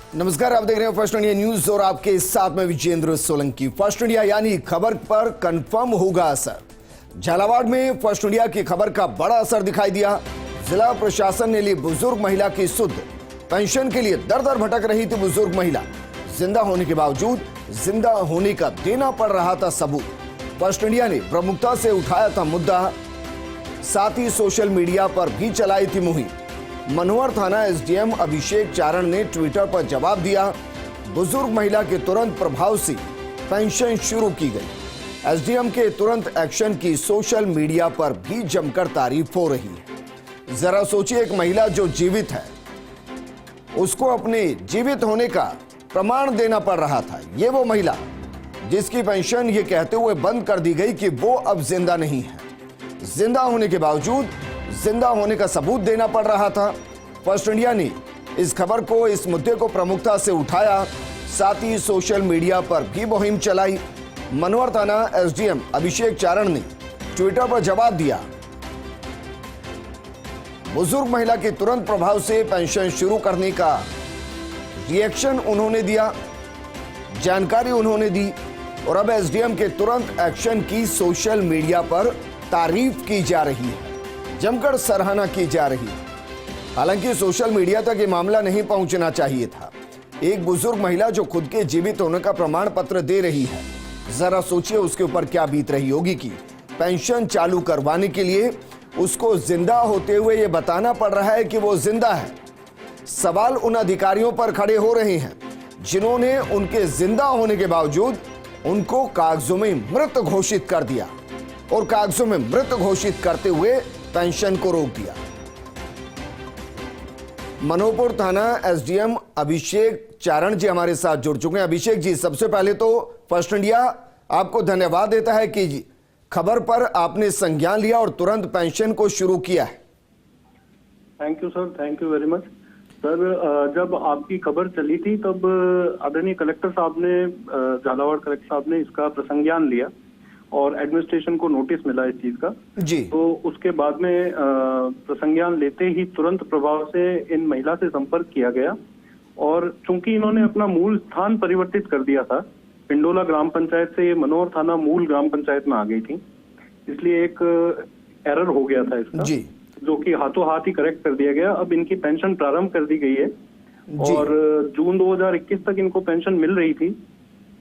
नमस्कार, आप देख रहे हैं फर्स्ट इंडिया न्यूज और आपके साथ में विजेंद्र सोलंकी। फर्स्ट इंडिया यानी खबर पर कंफर्म होगा असर। झालावाड़ में फर्स्ट इंडिया की खबर का बड़ा असर दिखाई दिया। जिला प्रशासन ने ली बुजुर्ग महिला की सुध। पेंशन के लिए दर दर भटक रही थी बुजुर्ग महिला। जिंदा होने के बावजूद जिंदा होने का देना पड़ रहा था सबूत। फर्स्ट इंडिया ने प्रमुखता से उठाया था मुद्दा, साथ ही सोशल मीडिया पर भी चलाई थी मुहिम। मनोहर थाना एसडीएम अभिषेक चारण ने ट्विटर पर जवाब दिया। बुजुर्ग महिला के तुरंत प्रभाव से पेंशन शुरू की गई। एसडीएम के तुरंत एक्शन की सोशल मीडिया पर भी जमकर तारीफ हो रही है। जरा सोचिए, एक महिला जो जीवित है उसको अपने जीवित होने का प्रमाण देना पड़ रहा था। ये वो महिला जिसकी पेंशन ये कहते हुए बंद कर दी गई कि वो अब जिंदा नहीं है। जिंदा होने के बावजूद जिंदा होने का सबूत देना पड़ रहा था। फर्स्ट इंडिया ने इस खबर को, इस मुद्दे को प्रमुखता से उठाया, साथ ही सोशल मीडिया पर भी मुहिम चलाई। मनोहर थाना एसडीएम अभिषेक चारण ने ट्विटर पर जवाब दिया। बुजुर्ग महिला के तुरंत प्रभाव से पेंशन शुरू करने का रिएक्शन उन्होंने दिया, जानकारी उन्होंने दी और अब एसडीएम के तुरंत एक्शन की सोशल मीडिया पर तारीफ की जा रही है, जमकर सराहना की जा रही है। हालांकि सोशल मीडिया तक ये मामला नहीं पहुंचना चाहिए था। एक बुजुर्ग महिला जो खुद के जीवित होने का प्रमाण पत्र दे रही है, जरा सोचिए उसके ऊपर क्या बीत रही होगी कि पेंशन चालू करवाने के लिए उसको जिंदा होते हुए ये बताना पड़ रहा है कि वो जिंदा है। सवाल उन अधिकारियों पर खड़े हो रहे हैं जिन्होंने उनके जिंदा होने के बावजूद उनको कागजों में मृत घोषित कर दिया और कागजों में मृत घोषित करते हुए पेंशन को रोक दिया। मनोहर थाना एसडीएम अभिषेक चारण जी हमारे साथ जुड़ चुके हैं। अभिषेक जी, सबसे पहले तो फर्स्ट इंडिया आपको धन्यवाद देता है कि खबर पर आपने संज्ञान लिया और तुरंत पेंशन को शुरू किया है। Thank you sir, thank you very much sir. जब आपकी खबर चली थी तब आदरणीय कलेक्टर साहब ने, झालावाड़ कलेक्टर साहब ने इसका प्रसंज्ञान लिया और एडमिनिस्ट्रेशन को नोटिस मिला इस चीज का जी। तो उसके बाद में प्रसंज्ञान लेते ही तुरंत प्रभाव से इन महिला से संपर्क किया गया और चूंकि इन्होंने अपना मूल स्थान परिवर्तित कर दिया था, पिंडोला ग्राम पंचायत से ये मनोहर थाना मूल ग्राम पंचायत में आ गई थी, इसलिए एक एरर हो गया था इसका जी, जो कि हाथों हाथ ही करेक्ट कर दिया गया। अब इनकी पेंशन प्रारंभ कर दी गई है और जून 2021 तक इनको पेंशन मिल रही थी,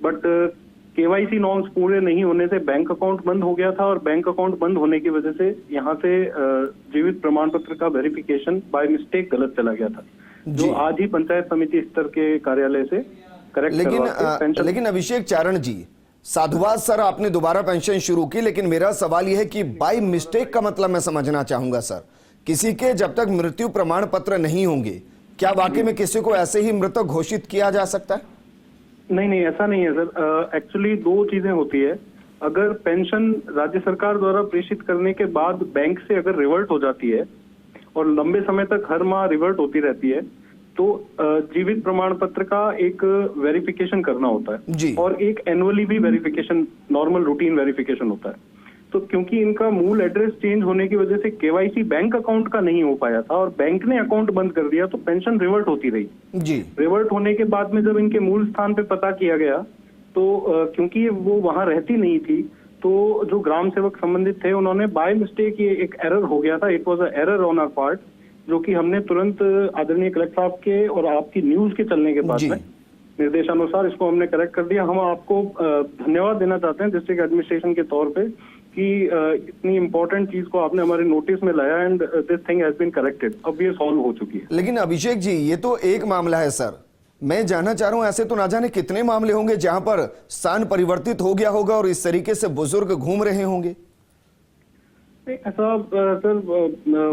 बट केवाईसी नॉर्म्स पूरे नहीं होने से बैंक अकाउंट बंद हो गया था और बैंक अकाउंट बंद होने की वजह से यहाँ से जीवित प्रमाण पत्र का वेरिफिकेशन बाय मिस्टेक गलत चला गया था, जो आज ही पंचायत समिति स्तर के कार्यालय से करेक्ट लेकिन अभिषेक चारण जी, साधुवाद सर, आपने दोबारा पेंशन शुरू की, लेकिन मेरा सवाल यह है कि बाय मिस्टेक का मतलब मैं समझना चाहूंगा सर। किसी के जब तक मृत्यु प्रमाण पत्र नहीं होंगे, क्या वाकई में किसी को ऐसे ही मृतक घोषित किया जा सकता है? नहीं, ऐसा नहीं है सर। एक्चुअली दो चीजें होती है। अगर पेंशन राज्य सरकार द्वारा प्रेषित करने के बाद बैंक से अगर रिवर्ट हो जाती है और लंबे समय तक हर माह रिवर्ट होती रहती है तो जीवित प्रमाण पत्र का एक वेरिफिकेशन करना होता है और एक एनुअली भी वेरिफिकेशन, नॉर्मल रूटीन वेरिफिकेशन होता है। तो क्योंकि इनका मूल एड्रेस चेंज होने की वजह से केवाईसी बैंक अकाउंट का नहीं हो पाया था और बैंक ने अकाउंट बंद कर दिया तो पेंशन रिवर्ट होती रही जी। रिवर्ट होने के बाद में जब इनके मूल स्थान पे पता किया गया तो क्योंकि वो वहां रहती नहीं थी तो जो ग्राम सेवक संबंधित थे उन्होंने बाय मिस्टेक, ये एक एरर हो गया था, it was a error on our part, जो कि हमने तुरंत आदरणीय कलेक्टर साहब के और आपकी न्यूज के चलने के बाद में निर्देशानुसार इसको हमने करेक्ट कर दिया। हम आपको धन्यवाद देना चाहते हैं डिस्ट्रिक्ट एडमिनिस्ट्रेशन के तौर पे कि इतनी इंपॉर्टेंट चीज को आपने हमारे नोटिस में लाया and this thing has been corrected. अब ये सॉल्व हो चुकी है। लेकिन अभिषेक जी, ये तो एक मामला है सर, मैं जानना चाह रहा हूं ऐसे तो ना जाने कितने मामले होंगे जहां पर स्थान परिवर्तित हो गया होगा और इस तरीके से बुजुर्ग घूम रहे होंगे। ऐसा सर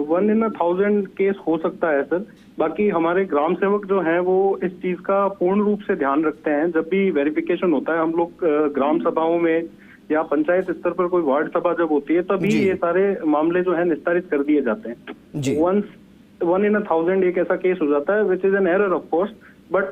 1 in 1000 केस हो सकता है सर। बाकी हमारे ग्राम सेवक जो हैं वो इस चीज का पूर्ण रूप से ध्यान रखते हैं। जब भी वेरिफिकेशन होता है, हम लोग ग्राम सभाओं में या पंचायत स्तर पर कोई वार्ड सभा जब होती है तभी ये सारे मामले जो है निस्तारित कर दिए जाते हैं। वंस 1 in 1000 एक ऐसा केस हो जाता है which is an error of course, but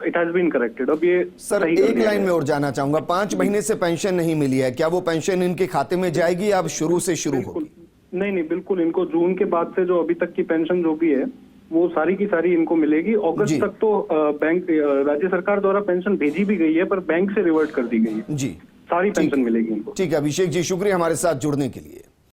it has been corrected. अब ये सर एक लाइन में और जानना चाहूंगा, 5 महीने से पेंशन नहीं मिली है, क्या वो पेंशन इनके खाते में जाएगी या अब शुरू से शुरू होगी? नहीं, बिल्कुल इनको जून के बाद से जो अभी तक की पेंशन जो भी है वो सारी की सारी इनको मिलेगी। जी। अगस्त तक तो बैंक राज्य सरकार द्वारा पेंशन भेजी भी गई है, पर बैंक से रिवर्ट कर दी गई है। जी सारी ठीक पेंशन मिलेगी इनको। ठीक है अभिषेक जी, शुक्रिया हमारे साथ जुड़ने के लिए।